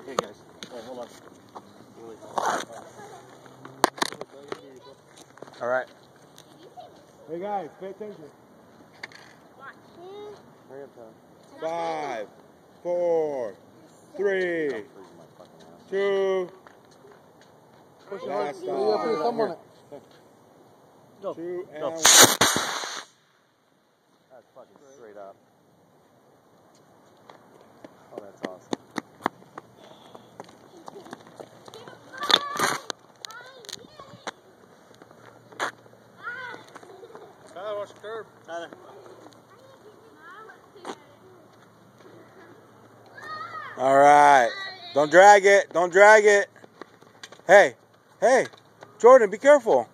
Okay, guys. Oh, hold on. All right. Hey guys, pay attention. Hurry up, Tyler. 5, 4, 3, 2. Last You gotta put your thumb on it. Go. 2 and Go. 1. That's fucking straight up. Oh, that's awesome. Tyler, watch the curb. Tyler. All right. Don't drag it. Don't drag it. Hey. Hey. Jordan, be careful.